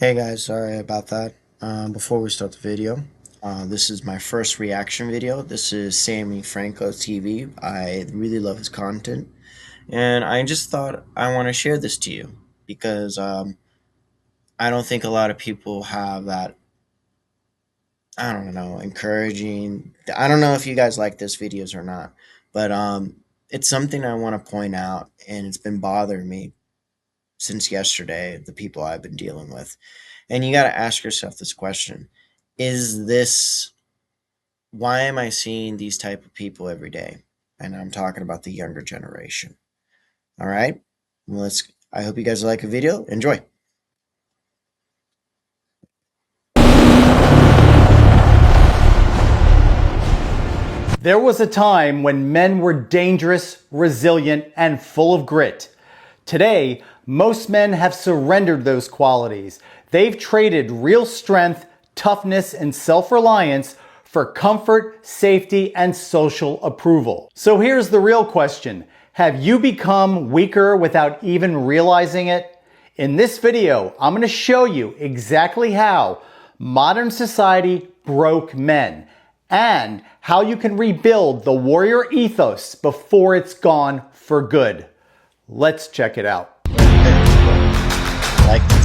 Hey guys, sorry about that. Before we start the video, this is my first reaction video. This is Sammy Franco TV. I really love his content, and I just thought I want to share this to you because I don't think a lot of people have that. I don't know, encouraging. I don't know if you guys like this videos or not, but it's something I want to point out, and it's been bothering me since yesterday. The people I've been dealing with. And you got to ask yourself this question. Is this why am I seeing these type of people every day? And I'm talking about the younger generation. All right? Well, I hope you guys like the video. Enjoy. There was a time when men were dangerous, resilient, and full of grit. Today, most men have surrendered those qualities. They've traded real strength, toughness, and self-reliance for comfort, safety, and social approval. So here's the real question. Have you become weaker without even realizing it? In this video, I'm going to show you exactly how modern society broke men and how you can rebuild the warrior ethos before it's gone for good. Let's check it out. I like this.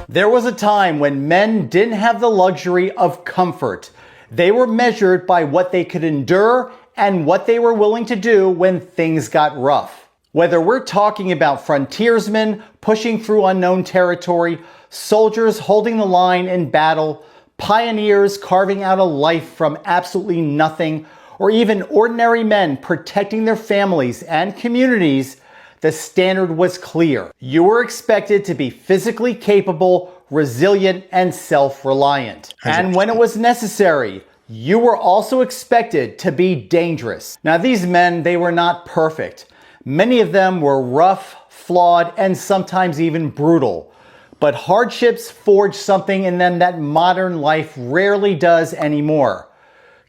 There was a time when men didn't have the luxury of comfort. They were measured by what they could endure and what they were willing to do when things got rough. Whether we're talking about frontiersmen pushing through unknown territory, soldiers holding the line in battle, pioneers carving out a life from absolutely nothing, or even ordinary men protecting their families and communities, the standard was clear. You were expected to be physically capable, resilient, and self-reliant. And when it 100%. was necessary, you were also expected to be dangerous. Now, these men, they were not perfect. Many of them were rough, flawed, and sometimes even brutal. But hardships forged something in them that modern life rarely does anymore.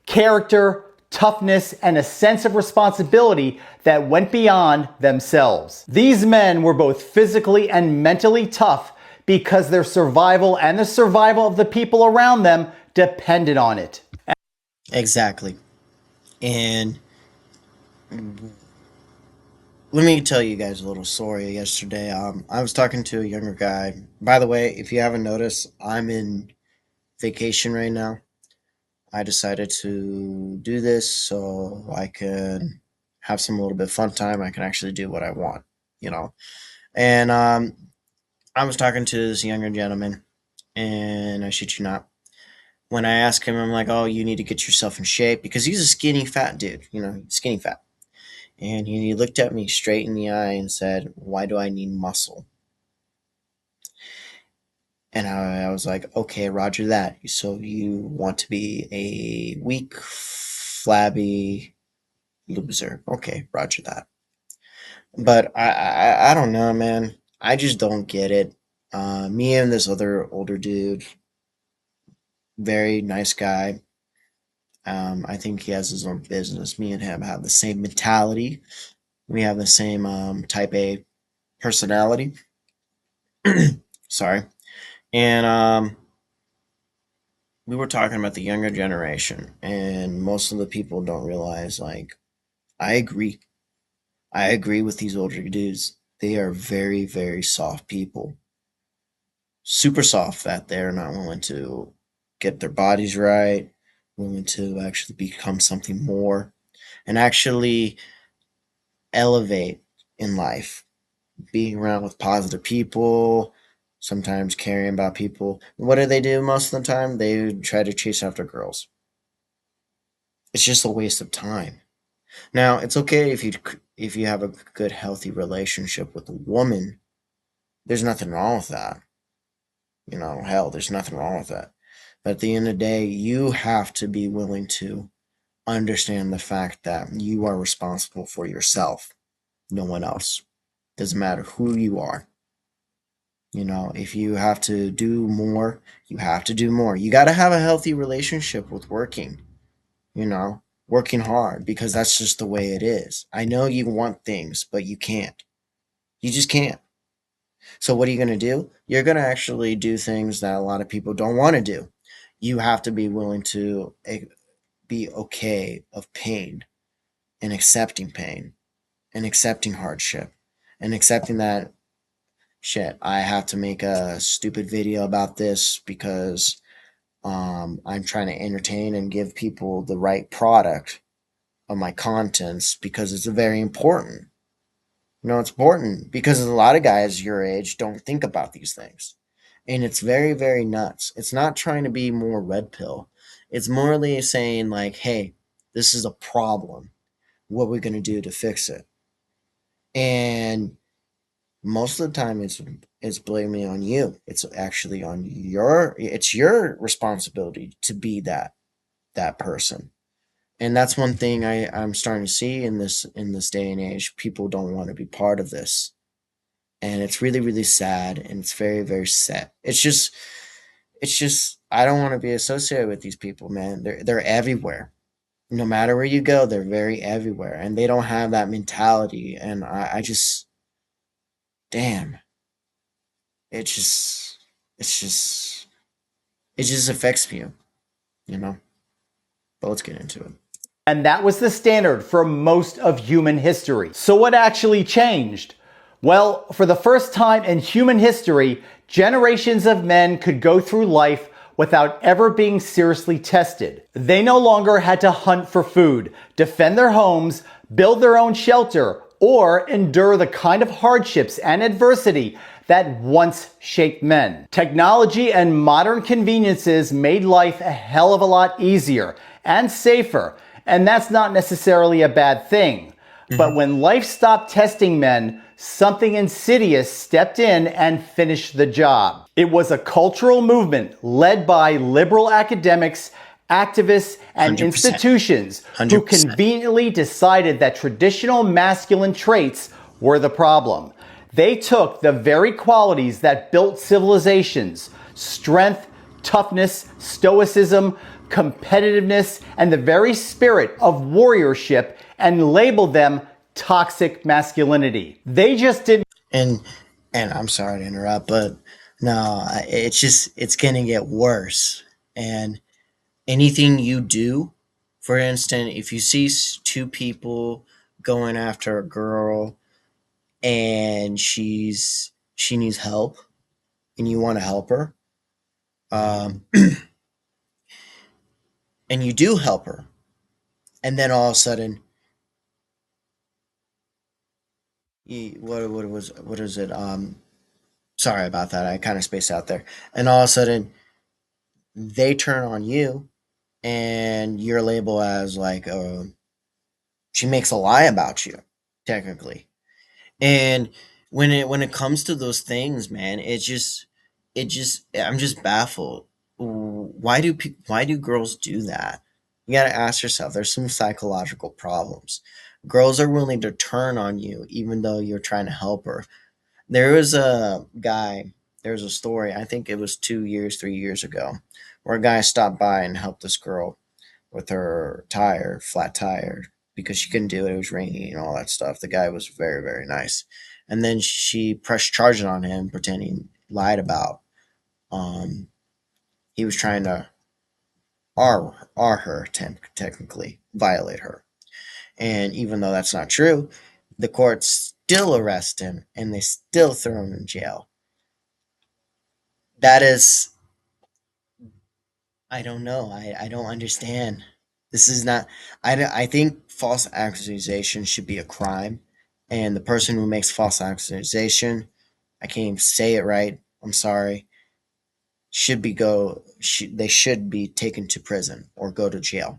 Character, toughness, and a sense of responsibility that went beyond themselves. These men were both physically and mentally tough because their survival and the survival of the people around them depended on it. Exactly. And let me tell you guys a little story yesterday. I was talking to a younger guy. By the way, if you haven't noticed, I'm in vacation right now. I decided to do this so I can have some little bit of fun time. I can actually do what I want, you know. And I was talking to this younger gentleman, and I shit you not. When I asked him, I'm like, "Oh, you need to get yourself in shape," because he's a skinny fat dude, skinny fat. And he looked at me straight in the eye and said, "Why do I need muscle?" And I was like, okay, roger that. So you want to be a weak, flabby loser. Okay, roger that. But I don't know, man. I just don't get it. Me and this other older dude, very nice guy. I think he has his own business. Me and him have the same mentality. We have the same type A personality. Sorry. And we were talking about the younger generation, and most of the people don't realize, like, I agree. I agree with these older dudes. They are very, very soft people. Super soft that they're not willing to get their bodies right, willing to actually become something more, and actually elevate in life. Being around with positive people, sometimes caring about people. What do they do most of the time? They try to chase after girls. It's just a waste of time. Now, it's okay if you have a good healthy relationship with a woman. There's nothing wrong with that. Hell, there's nothing wrong with that. But at the end of the day, you have to be willing to understand the fact that you are responsible for yourself, no one else. Doesn't matter who you are. If you have to do more, you have to do more. You got to have a healthy relationship with working, you know. working hard, because that's just the way it is. I know you want things, but you can't. You just can't. So what are you going to do? You're going to actually do things that a lot of people don't want to do. You have to be willing to be okay of pain and accepting hardship and accepting that shit. I have to make a stupid video about this because I'm trying to entertain and give people the right product of my contents, because it's very important. It's important because a lot of guys your age don't think about these things. And it's very, very nuts. It's not trying to be more red pill. It's morally saying, like, hey, this is a problem. What are we going to do to fix it? And most of the time it's blaming on you. It's actually it's your responsibility to be that person. And that's one thing I'm starting to see in this day and age. People don't want to be part of this. And it's really, really sad, and it's very, very sad. It's just I don't want to be associated with these people, man. They're everywhere. No matter where you go, they're very everywhere. And they don't have that mentality. And I just damn. It just it's just it just affects you, you know? But let's get into it. And that was the standard for most of human history. So what actually changed? Well, for the first time in human history, generations of men could go through life without ever being seriously tested. They no longer had to hunt for food, defend their homes, build their own shelter, or endure the kind of hardships and adversity that once shaped men. Technology and modern conveniences made life a hell of a lot easier and safer, and that's not necessarily a bad thing. But when life stopped testing men, something insidious stepped in and finished the job. It was a cultural movement led by liberal academics, activists, and 100%. institutions who 100%. conveniently decided that traditional masculine traits were the problem. They took the very qualities that built civilizations: strength, toughness, stoicism, competitiveness, and the very spirit of warriorship, and labeled them toxic masculinity. They just didn't. And I'm sorry to interrupt, but no, it's gonna get worse. And anything you do, for instance, if you see two people going after a girl and she needs help and you want to help her, um, and you do help her, and then all of a sudden, what is it? Sorry about that. I kind of spaced out there. And all of a sudden, they turn on you, and you're labeled as like, she makes a lie about you, technically. And when it comes to those things, man, I'm just baffled. Why do girls do that? You gotta ask yourself. There's some psychological problems. Girls are willing to turn on you even though you're trying to help her. There was a guy. There's a story. I think it was 2 years, 3 years ago, where a guy stopped by and helped this girl with her flat tire, because she couldn't do it. It was raining and all that stuff. The guy was very, very nice. And then she pressed charges on him, pretending lied about. Um, he was trying to R her, technically violate her. And even though that's not true, the courts still arrest him and they still throw him in jail. That is, I don't know. I don't understand. This is not. I think false accusation should be a crime, and the person who makes false accusation, I can't even say it right. I'm sorry. They should be taken to prison or go to jail.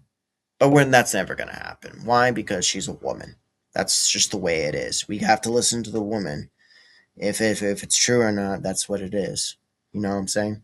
But when that's never gonna happen. Why? Because she's a woman. That's just the way it is. We have to listen to the woman. If it's true or not, that's what it is. You know what I'm saying?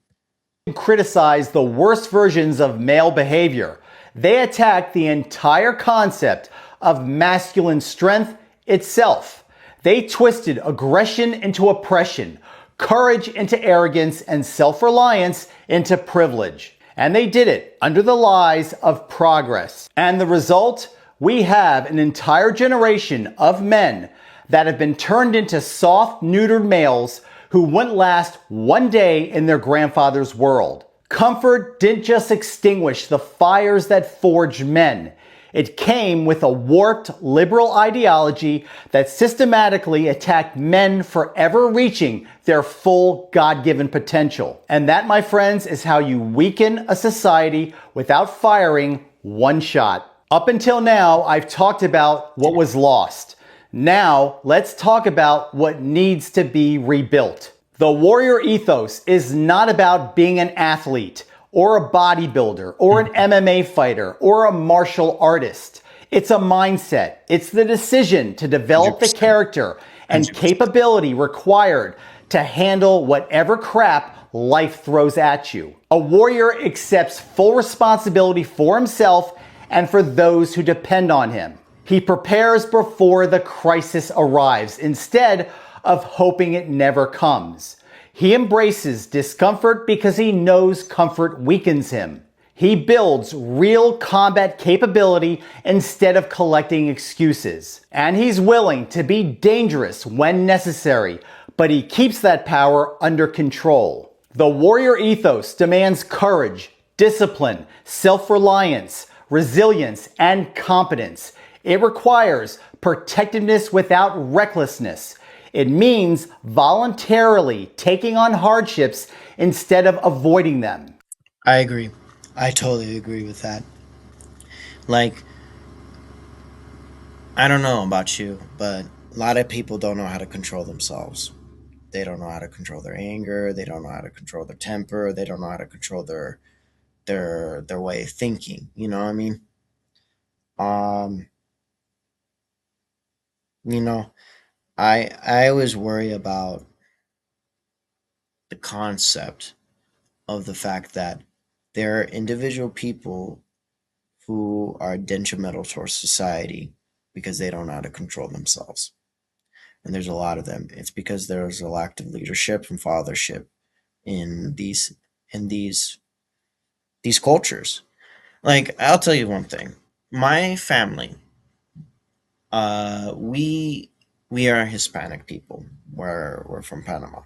Criticize the worst versions of male behavior. They attack the entire concept of masculine strength itself. They twisted aggression into oppression, courage into arrogance, and self-reliance into privilege. And they did it under the lies of progress. And the result? We have an entire generation of men that have been turned into soft, neutered males who wouldn't last one day in their grandfather's world. Comfort didn't just extinguish the fires that forged men. It came with a warped liberal ideology that systematically attacked men for ever reaching their full God-given potential. And that, my friends, is how you weaken a society without firing one shot. Up until now, I've talked about what was lost. Now, let's talk about what needs to be rebuilt. The warrior ethos is not about being an athlete, or a bodybuilder, or an MMA fighter, or a martial artist. It's a mindset. It's the decision to develop 100%. The character and 100%. Capability required to handle whatever crap life throws at you. A warrior accepts full responsibility for himself and for those who depend on him. He prepares before the crisis arrives instead of hoping it never comes. He embraces discomfort because he knows comfort weakens him. He builds real combat capability instead of collecting excuses. And he's willing to be dangerous when necessary, but he keeps that power under control. The warrior ethos demands courage, discipline, self-reliance, resilience, and competence. It requires protectiveness without recklessness. It means voluntarily taking on hardships instead of avoiding them. I agree. I totally agree with that. Like, I don't know about you, but a lot of people don't know how to control themselves. They don't know how to control their anger. They don't know how to control their temper. They don't know how to control their way of thinking. You know what I mean? You know, I always worry about the concept of the fact that there are individual people who are detrimental towards society because they don't know how to control themselves. And there's a lot of them. It's because there's a lack of leadership and fathership in these cultures. Like, I'll tell you one thing. My family, we are Hispanic people. We're from Panama.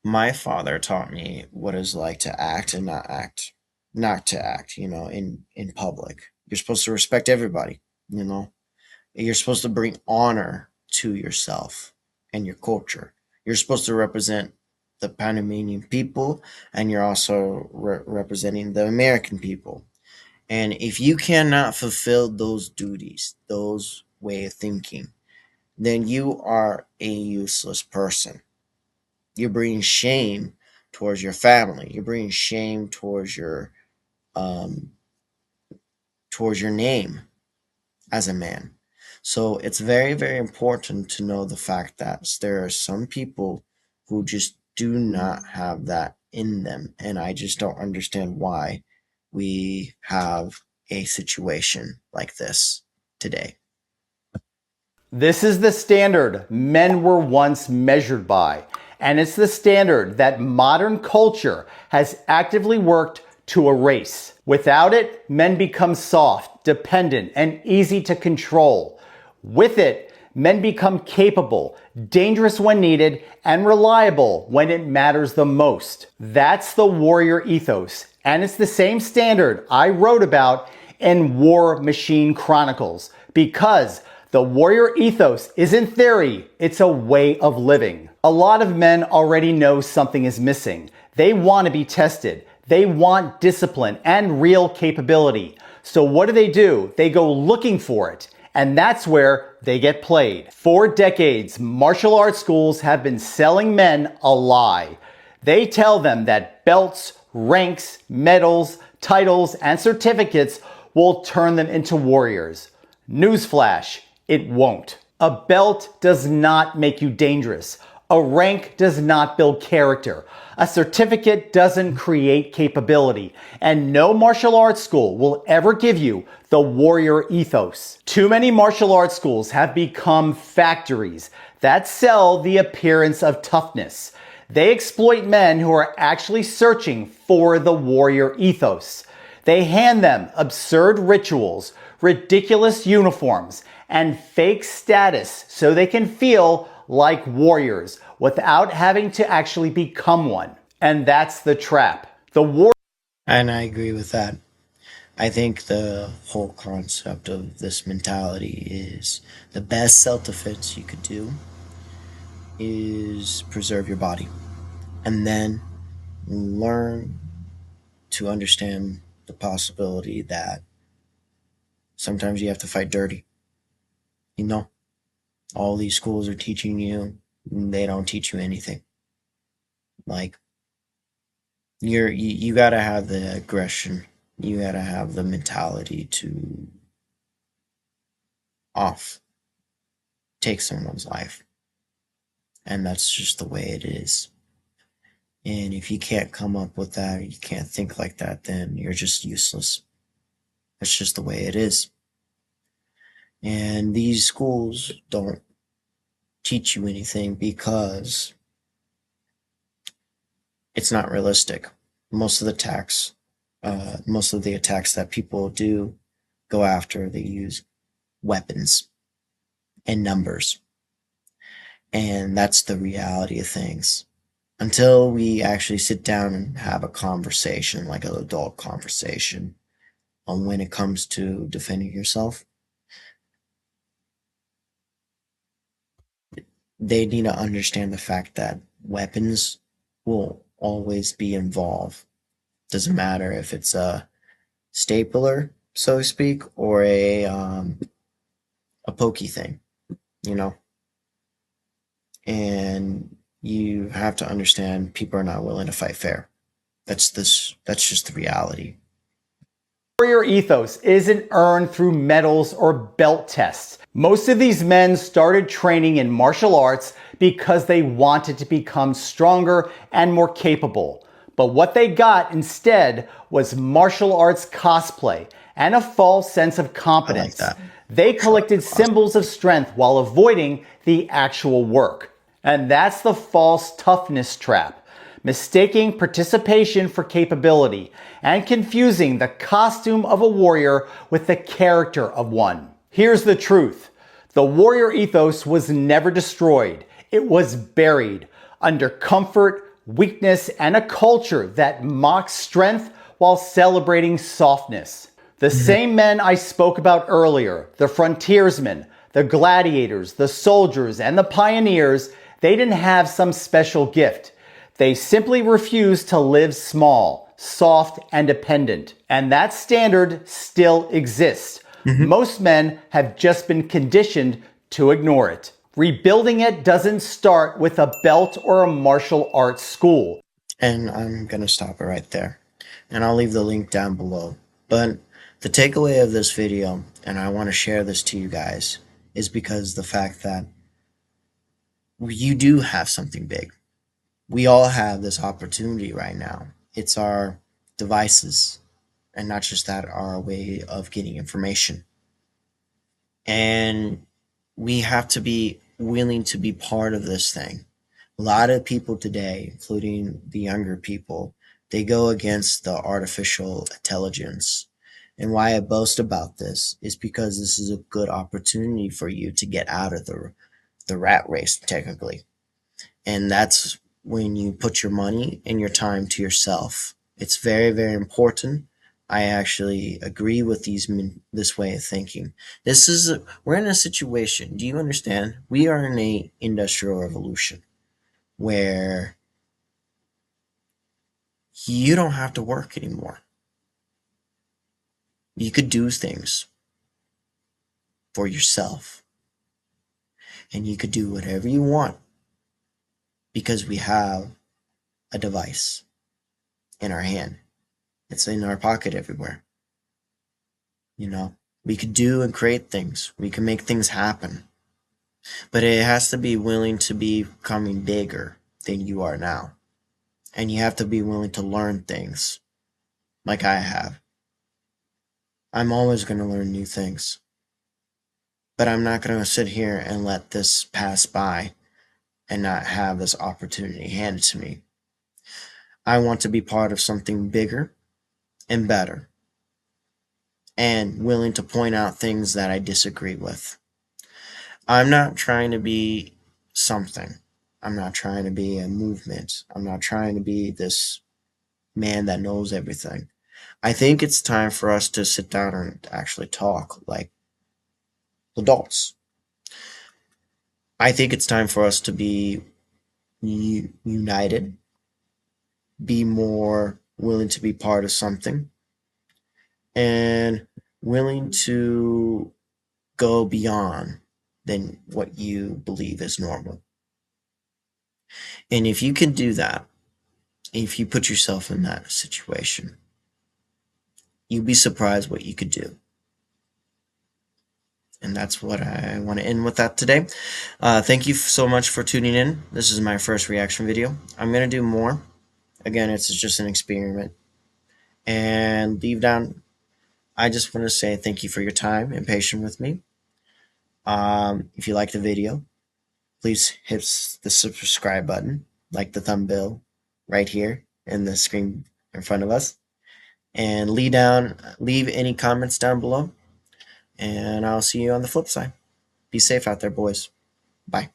My father taught me what it's like to act and not to act, in public. You're supposed to respect everybody, You're supposed to bring honor to yourself and your culture. You're supposed to represent the Panamanian people, and you're also representing the American people. And if you cannot fulfill those duties, those way of thinking, then you are a useless person. You're bringing shame towards your family. You're bringing shame towards your name as a man. So it's very, very important to know the fact that there are some people who just do not have that in them. And I just don't understand why we have a situation like this today. This is the standard men were once measured by, and it's the standard that modern culture has actively worked to erase. Without it, men become soft, dependent, and easy to control. With it, men become capable, dangerous when needed, and reliable when it matters the most. That's the warrior ethos, and it's the same standard I wrote about in War Machine Chronicles, because the warrior ethos isn't theory, it's a way of living. A lot of men already know something is missing. They want to be tested. They want discipline and real capability. So what do? They go looking for it. And that's where they get played. For decades, martial arts schools have been selling men a lie. They tell them that belts, ranks, medals, titles, and certificates will turn them into warriors. Newsflash, it won't. A belt does not make you dangerous. A rank does not build character. A certificate doesn't create capability. And no martial arts school will ever give you the warrior ethos. Too many martial arts schools have become factories that sell the appearance of toughness. They exploit men who are actually searching for the warrior ethos. They hand them absurd rituals, ridiculous uniforms, and fake status so they can feel like warriors without having to actually become one. And that's the trap. And I agree with that. I think the whole concept of this mentality is the best self defense you could do is preserve your body and then learn to understand the possibility that sometimes you have to fight dirty. You know, all these schools are teaching you, they don't teach you anything. Like, you gotta have the aggression, you gotta have the mentality to off take someone's life. And that's just the way it is. And if you can't come up with that, or you can't think like that, then you're just useless. That's just the way it is. And these schools don't teach you anything because it's not realistic. Most of the most of the attacks that people do go after, they use weapons and numbers. And that's the reality of things. Until we actually sit down and have a conversation, like an adult conversation, on when it comes to defending yourself, they need to understand the fact that weapons will always be involved. Doesn't matter if it's a stapler, so to speak, or a pokey thing, you know. And you have to understand people are not willing to fight fair. That's just the reality. Warrior ethos isn't earned through medals or belt tests. Most of these men started training in martial arts because they wanted to become stronger and more capable. But what they got instead was martial arts cosplay and a false sense of I like competence. that. They collected symbols of strength while avoiding the actual work. And that's the false toughness trap. Mistaking participation for capability and confusing the costume of a warrior with the character of one. Here's the truth. The warrior ethos was never destroyed. It was buried under comfort, weakness, and a culture that mocks strength while celebrating softness. The same men I spoke about earlier, the frontiersmen, the gladiators, the soldiers, and the pioneers, they didn't have some special gift. They simply refused to live small, soft, and dependent. And that standard still exists. Most men have just been conditioned to ignore it. Rebuilding it doesn't start with a belt or a martial arts school. And I'm gonna stop it right there. And I'll leave the link down below. But the takeaway of this video, and I want to share this to you guys, is because the fact that you do have something big. We all have this opportunity right now. It's our devices, and not just that, our way of getting information. And we have to be willing to be part of this thing. A lot of people today, including the younger people, they go against the artificial intelligence. And why I boast about this is because this is a good opportunity for you to get out of the rat race, technically. And that's when you put your money and your time to yourself. It's very, very important. I actually agree with this way of thinking. We're in a situation. Do you understand? We are in a industrial revolution where you don't have to work anymore. You could do things for yourself, and you could do whatever you want because we have a device in our hand. It's in our pocket everywhere. You know, we could do and create things. We can make things happen. But it has to be willing to be becoming bigger than you are now. And you have to be willing to learn things like I have. I'm always going to learn new things. But I'm not going to sit here and let this pass by and not have this opportunity handed to me. I want to be part of something bigger and better, and willing to point out things that I disagree with. I'm not trying to be something. I'm not trying to be a movement. I'm not trying to be this man that knows everything. I think it's time for us to sit down and actually talk like adults. I think it's time for us to be united, be more willing to be part of something, and willing to go beyond than what you believe is normal. And if you can do that, if you put yourself in that situation, you'd be surprised what you could do. And that's what I want to end with that today. Thank you so much for tuning in. This is my first reaction video. I'm going to do more. Again, it's just an experiment. And leave down, I just want to say thank you for your time and patience with me. If you like the video, please hit the subscribe button, like the thumbnail right here in the screen in front of us. And leave any comments down below. And I'll see you on the flip side. Be safe out there, boys. Bye.